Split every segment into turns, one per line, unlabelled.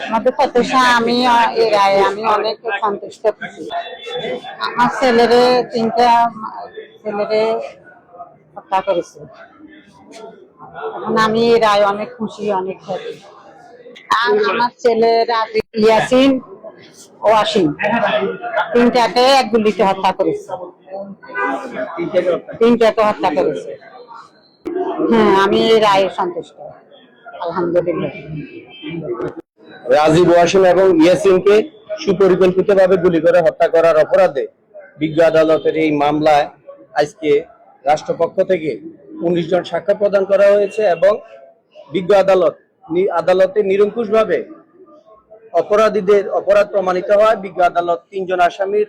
আমাদের প্রত্যাশা আমি এর আগে আমি অনেক সন্তুষ্ট। আমার তিনটা ছেলেরে হত্যা করেছে। এখন আমি এর আগে অনেক খুশি, অনেক হ্যাপি। আর আমার ছেলেরা ইয়াসিন ও আসিম তিনটাকে এক গুলিতে হত্যা করেছে। তিনটাকে হত্যা করেছে। হ্যাঁ, আমি এর আগে সন্তুষ্ট, আলহামদুলিল্লাহ।
রাজীব, ওয়াসিম এবং ইয়াসিনকে সুপরিকল্পিতভাবে গুলি করে হত্যা করার অপরাধে বিজ্ঞ আদালতের এই মামলায় আজকে রাষ্ট্রপক্ষ থেকে 19 জন সাক্ষ্য প্রদান করা হয়েছে এবং বিজ্ঞ আদালতে নিরঙ্কুশভাবে অপরাধীদের অপরাধ প্রমাণিত হয়। বিজ্ঞ আদালত 3 জন আসামির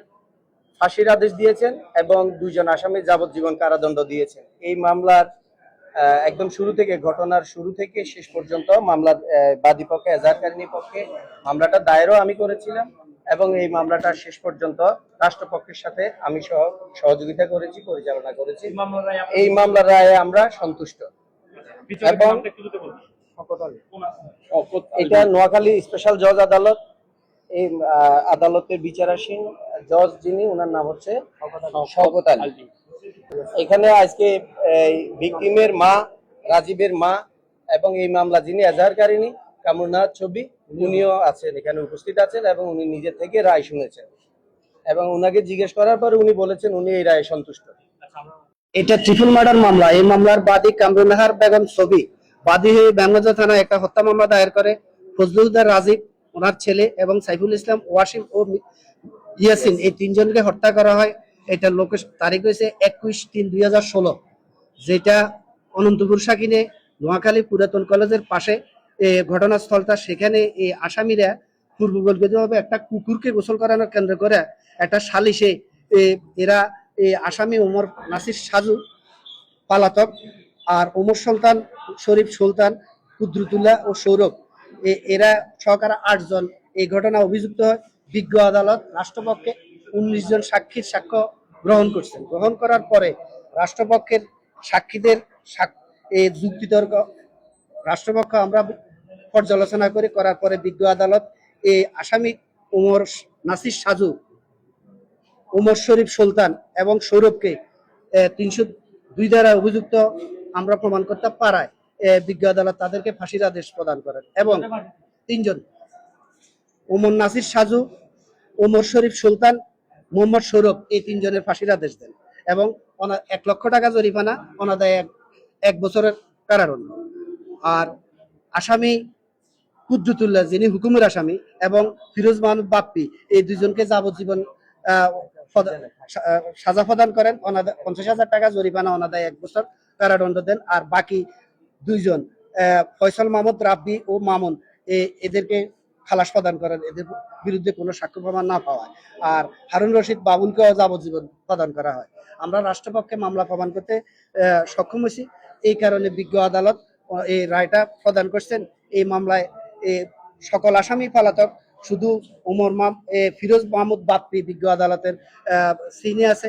ফাঁসির আদেশ দিয়েছেন এবং 2 জন আসামির যাবজ্জীবন কারাদণ্ড দিয়েছেন। এই মামলার একদম শুরু থেকে, ঘটনার শুরু থেকে শেষ পর্যন্ত মামলার বাদী পক্ষে, এজাহারকারী পক্ষে মামলাটা দায়েরও আমি করেছিলাম এবং এই মামলাটা শেষ পর্যন্ত রাষ্ট্রপক্ষের সাথে আমি সহযোগিতা করেছি, পরিচালনা করেছি। এই মামলার রায়ে আমরা সন্তুষ্ট। এবং এটা নোয়াখালী স্পেশাল জজ আদালত। এই আদালতের বিচারাধীন জজ যিনি, ওনার নাম হচ্ছে শওকত আলী। এখানে আজকে ভিকটিমের মা, রাজীবের মা এবং এই মামলা যিনি এজাহারকারিনী কামরুন্নাহার ছবি, উনিও আছেন, এখানে উপস্থিত আছেন এবং উনি নিজে থেকে রায় শুনেছেন এবং ওনাকে জিজ্ঞেস করার পর উনি বলেছেন উনি এই রায়ে সন্তুষ্ট।
এটা ট্রিপল মার্ডার মামলা। এই মামলার বাদী কামরুন্নাহার বেগম ছবি বাদী হয়ে ব্যাঙ্গবাজার থানায় একটা হত্যা মামলা দায়ের করে। ফজলুদ্দার রাজীব, ওনার ছেলে, এবং সাইফুল ইসলাম, ওয়াসিম ও ইয়াসিন, এই 3 জনকে হত্যা করা হয়। এটা তারিখ হয়েছে 21/3/2016, যেটা অনন্তপুর শাকিনে নোয়াখালী পুরাতন কলেজের পাশে ঘটনাস্থলটা। সেখানে এই আসামিরা পূর্বপরিকল্পিতভাবে একটা কুকুরকে গোসল করানোর কেন্দ্র করে একটা সালিশে এরা আসামি ওমর নাসির সাজু পালাতক, আর ওমর সুলতান, শরীফ সুলতান, কুদরতুল্লাহ ও সৌরভ, এরা সহকারে 8 জন এই ঘটনা অভিযুক্ত হয়। বিজ্ঞ আদালত রাষ্ট্রপক্ষে 19 জন সাক্ষীর সাক্ষ্য গ্রহণ করছেন। গ্রহণ করার পরে রাষ্ট্রপক্ষের সাক্ষীদের যুক্তিতর্ক রাষ্ট্রপক্ষ আমরা পর্যালোচনা করার পরে বিজ্ঞ আদালত এই আসামি ওমর নাসির সাজু, ওমর শরীফ সুলতান এবং সৌরভকে 302 ধারা অভিযুক্ত আমরা প্রমাণ করতে পারায় বিজ্ঞ আদালত তাদেরকে ফাঁসির আদেশ প্রদান করেন এবং 3 জন ওমর নাসির সাজু, ওমর শরীফ সুলতান, মোহাম্মদ সৌরভ, এই 3 জনের ফাঁসির আদেশ দেন এবং 1 লক্ষ টাকা জরিমানা, অনাদায়ে 1 বছরের কারাদণ্ড। আর আসামি কুদরতুল্লাহ, যিনি হুকুমের আসামি, এবং ফিরোজ মাহমুদ বাপ্পি, এই 2 জনকে যাবজ্জীবন সাজা প্রদান করেন। 50,000 টাকা জরিমানা, অনাদায়ে 1 বছর কারাদণ্ড দেন। আর বাকি 2 জন ফয়সাল মাহমুদ রাব্বি ও মামুন, এদেরকে খালাস প্রদান করেন, এদের বিরুদ্ধে কোনো সাক্ষ্য প্রমাণ না পাওয়ায়। আর হারুন রশিদ বাবুলকেও যাবজ্জীবন প্রদান করা হয়। আমরা রাষ্ট্রপক্ষে মামলা প্রমাণ করতে সক্ষম হয়েছি। এই কারণে বিজ্ঞ আদালত এই রায়টা প্রদান করছেন। এই মামলায় সকল আসামি পলাতক, শুধু ফিরোজ মাহমুদ বাপ্পি বিজ্ঞ আদালতের সিনে আছে।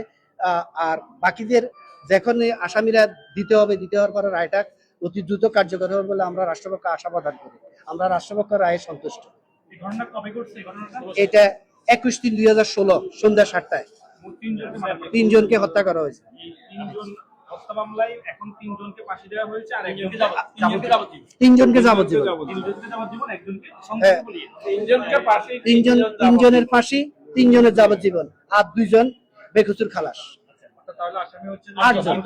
আর বাকিদের যখন আসামিরা দিতে হওয়ার পরে রায়টা অতি দ্রুত কার্যকর হবে বলে আমরা রাষ্ট্রপক্ষে আশা প্রদান করি। আমরা রাষ্ট্রপক্ষ রায়ে সন্তুষ্ট। এটা 21/3/2016 সন্ধ্যা 7টায় 3 জনকে হত্যা করা হয়েছে। তিন জনের ফাঁসি, 3 জনের যাবজ্জীবন, আর 2 জন বেকসুর খালাস। 8 জন।